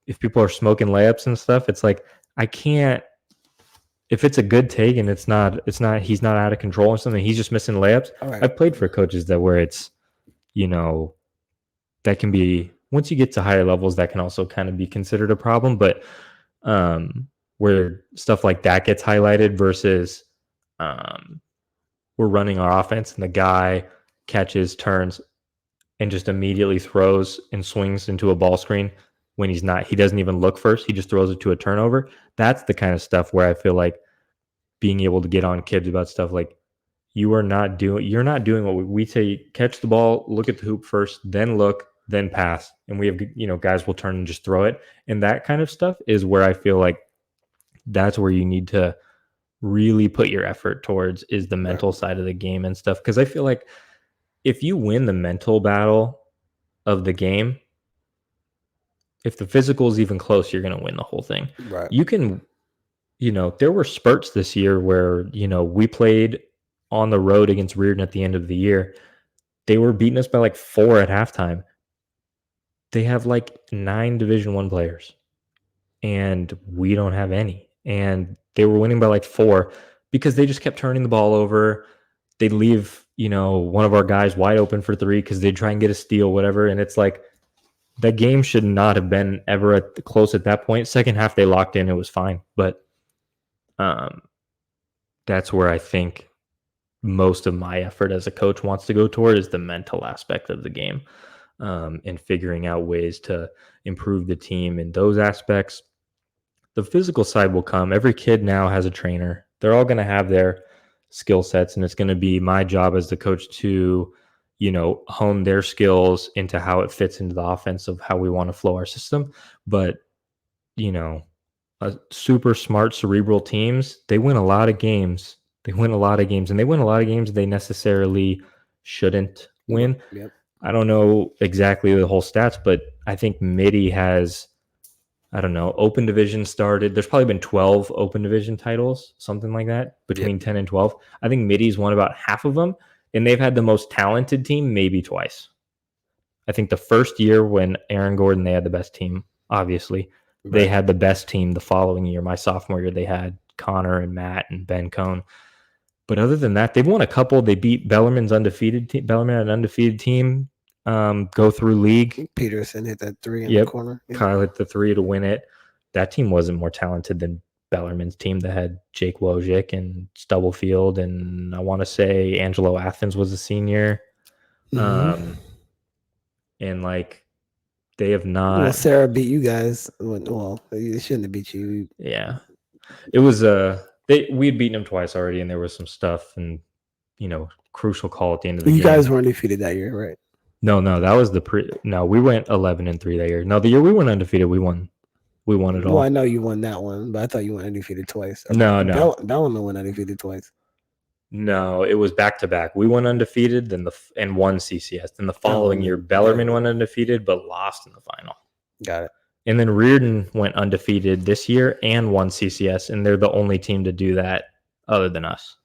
if people are smoking layups and stuff, it's like, I can't, if it's a good take and he's not out of control or something, he's just missing layups. Right. I've played for coaches that where it's, that can be, once you get to higher levels, that can also kind of be considered a problem. But where stuff like that gets highlighted versus we're running our offense and the guy catches, turns, and just immediately throws and swings into a ball screen when he doesn't even look first. He just throws it to a turnover. That's the kind of stuff where I feel like being able to get on kids about stuff like you're not doing what we say, catch the ball, look at the hoop first, then look, then pass. And we have, guys will turn and just throw it. And that kind of stuff is where I feel like that's where you need to really put your effort towards is the mental side of the game and stuff. Because I feel like if you win the mental battle of the game, if the physical is even close, you're going to win the whole thing. Right. You can, there were spurts this year where, we played on the road against Reardon at the end of the year. They were beating us by like 4 at halftime. They have like 9 Division I players and we don't have any. And they were winning by like 4 because they just kept turning the ball over. They'd leave, one of our guys wide open for 3 because they'd try and get a steal, whatever. And it's like, that game should not have been ever close at that point. Second half, they locked in. It was fine. But that's where I think most of my effort as a coach wants to go toward is the mental aspect of the game and figuring out ways to improve the team in those aspects. The physical side will come. Every kid now has a trainer. They're all going to have their skill sets, and it's going to be my job as the coach to hone their skills into how it fits into the offense of how we want to flow our system. But, super smart cerebral teams, they win a lot of games. And they win a lot of games they necessarily shouldn't win. Yep. I don't know exactly the whole stats, but I think Midi has, I don't know, open division started. There's probably been 12 open division titles, something like that, between 10 and 12. I think Midi's won about half of them. And they've had the most talented team maybe twice. I think the first year when Aaron Gordon, they had the best team, obviously. Right. They had the best team the following year. My sophomore year, they had Connor and Matt and Ben Cohn. But other than that, they've won a couple. They beat Bellarmine, an undefeated team, go through league. Peterson hit that 3 in the corner. Yeah. Kyle hit the 3 to win it. That team wasn't more talented than Bellarmine's team that had Jake Wojcik and Stubblefield, and I want to say Angelo Athens was a senior. Mm-hmm. And like they have not. Well, Sarah beat you guys. Well, they shouldn't have beat you. Yeah, it was we had beaten them twice already, and there was some stuff and crucial call at the end of the game. You guys weren't undefeated that year, right? No, that was No, we went 11-3 that year. No, the year we went undefeated, we won. We won it all. Well, I know you won that one, but I thought you went undefeated twice. No. Bellarmine went undefeated twice. No, it was back to back. We went undefeated, and won CCS. Then the following year, Bellarmine went undefeated, but lost in the final. Got it. And then Reardon went undefeated this year and won CCS, and they're the only team to do that other than us.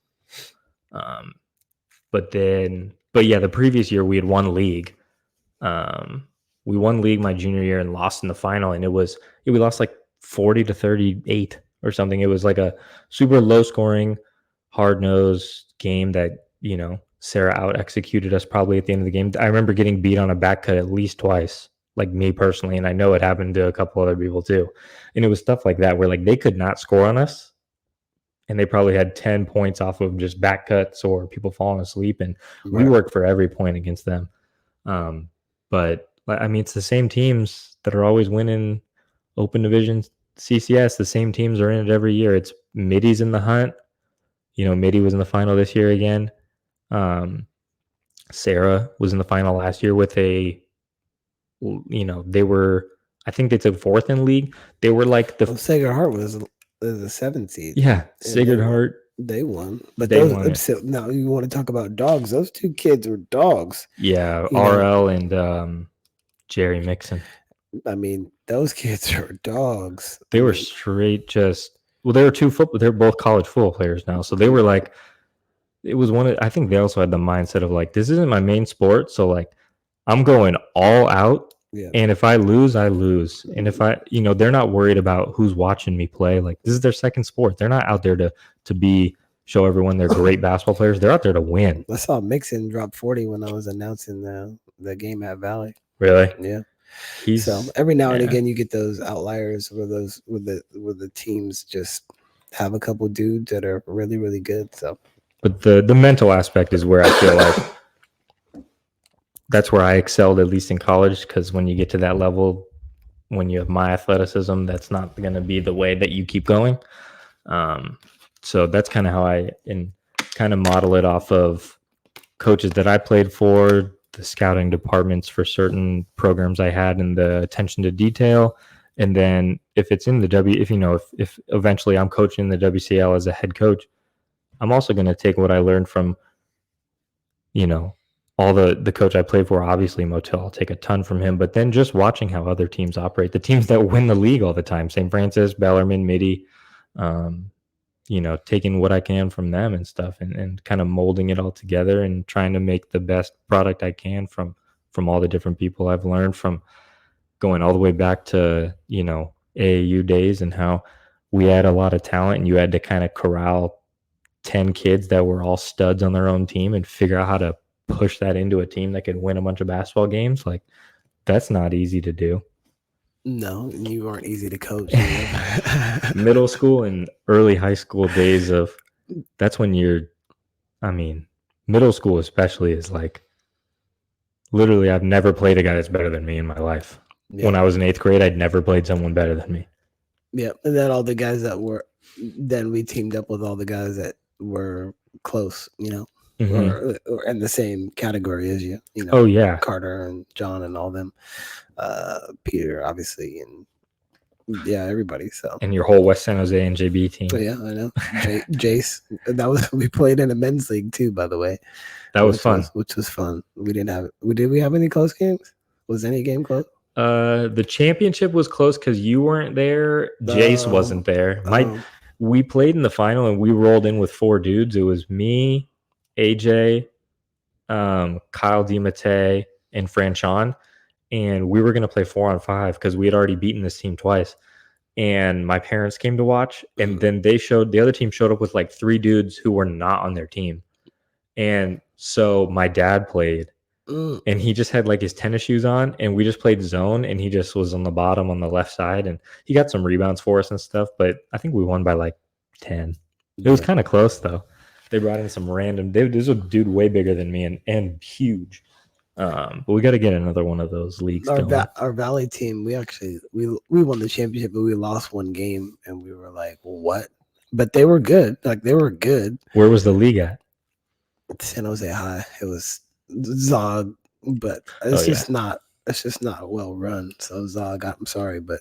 But yeah, the previous year we had won league. We won league my junior year and lost in the final, and we lost like 40-38 or something. It was like a super low scoring, hard-nosed game that, Sarah out executed us probably at the end of the game. I remember getting beat on a back cut at least twice, like me personally, and I know it happened to a couple other people too. And it was stuff like that where like they could not score on us, and they probably had 10 points off of just back cuts or people falling asleep, and we worked for every point against them. But I mean, it's the same teams that are always winning Open Division CCS. The same teams are in it every year. It's Middy's in the hunt. Middy was in the final this year again. Sarah was in the final last year with they were, I think they took fourth in league. They were like Sacred Heart was the 7th seed. Yeah, Sacred Heart. They won. But they won. Now you want to talk about dogs. Those two kids were dogs. Yeah, RL and Jerry Mixon. I mean, those kids are dogs. They were straight they were they're both college football players now. So they were like, it was I think they also had the mindset of like, this isn't my main sport. So like, I'm going all out. Yeah. And if I lose, I lose. And if they're not worried about who's watching me play. Like, this is their second sport. They're not out there to show everyone they're great basketball players. They're out there to win. I saw Mixon drop 40 when I was announcing the game at Valley. Really? Yeah. So every now and again you get those outliers where the teams just have a couple dudes that are really, really good. So, but the mental aspect is where I feel like that's where I excelled, at least in college, because when you get to that level, when you have my athleticism, that's not going to be the way that you keep going. So that's kind of how I kind of model it off of coaches that I played for, the scouting departments for certain programs I had, and the attention to detail. And then if it's in the if eventually I'm coaching the WCL as a head coach, I'm also going to take what I learned from, all the coach I played for, obviously Motel, I'll take a ton from him, but then just watching how other teams operate, the teams that win the league all the time, St. Francis, Bellarmine, Midi, taking what I can from them and stuff, and kind of molding it all together and trying to make the best product I can from all the different people I've learned, from going all the way back to, AAU days, and how we had a lot of talent and you had to kind of corral 10 kids that were all studs on their own team and figure out how to push that into a team that could win a bunch of basketball games. Like, that's not easy to do. No, you weren't easy to coach. Middle school and early high school days that's when middle school especially is like, literally, I've never played a guy that's better than me in my life. Yeah. When I was in 8th grade, I'd never played someone better than me. Yeah, and then all the guys then we teamed up with all the guys that were close, or in the same category as you. Oh yeah, Carter and John and all them, Peter obviously, and everybody. So, and your whole West San Jose and JB team. Oh, yeah, I know. Jace, we played in a men's league too, by the way. That was fun. Which was fun. Did we have any close games? Was any game close? The championship was close because you weren't there. Jace wasn't there. We played in the final and we rolled in with 4 dudes. It was me, AJ, Kyle DiMattei, and Franchon. And we were going to play 4-on-5 because we had already beaten this team twice. And my parents came to watch. And then the other team showed up with like 3 dudes who were not on their team. And so my dad played. And he just had like his tennis shoes on, and we just played zone, and he just was on the bottom on the left side, and he got some rebounds for us and stuff, but I think we won by like 10. It was kind of close though. They brought in some random, this was a dude way bigger than me and huge. But we got to get another one of those leagues. Our Valley team, we won the championship, but we lost 1 game, and we were like, what? But they were good. Like, they were good. Where was the league at? San Jose High. It was Zog, but it's just not well run. So Zog, I'm sorry, but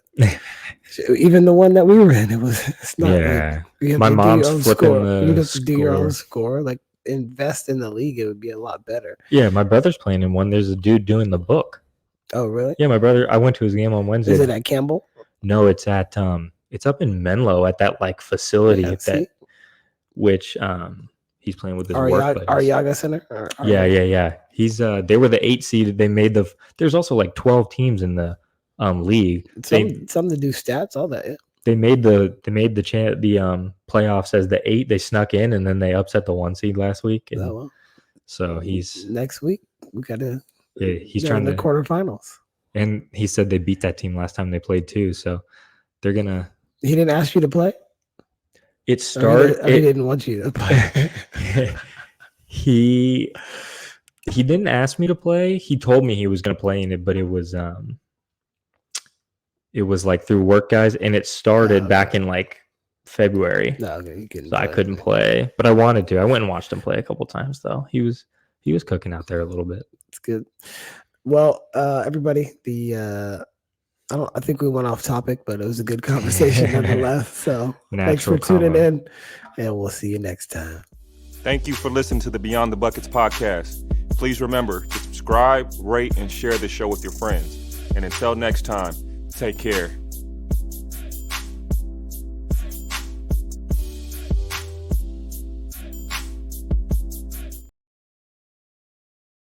even the one that we were in, it's not. Yeah, like, my mom's flipping the you have to do your own score. Like, invest in the league, it would be a lot better. Yeah, my brother's playing in one. There's a dude doing the book. Oh, really? Yeah, my brother. I went to his game on Wednesday. Is it at Campbell? No, it's at it's up in Menlo at that like facility which he's playing with his work buddies. Ariaga Center? Yeah. He's they were the 8 seed. They made there's also like 12 teams in the league. Some to do stats, all that. They made the playoffs as the 8. They snuck in and then they upset the 1 seed last week. And Oh, well. so he's Next week we gotta. he's trying the to. quarterfinals. And he said they beat that team last time they played too. So they're gonna. He didn't ask you to play. It started. He didn't want you to play. He didn't ask me to play. He told me he was going to play in it, but it was like through work guys, and it started back in like February. No, okay, you couldn't. So I couldn't play, but I wanted to. I went and watched him play a couple times though. He was cooking out there a little bit. It's good. Well, everybody, I think we went off topic, but it was a good conversation nonetheless. So thanks for tuning in, and we'll see you next time. Thank you for listening to the Beyond the Buckets podcast. Please remember to subscribe, rate, and share the show with your friends. And until next time, take care.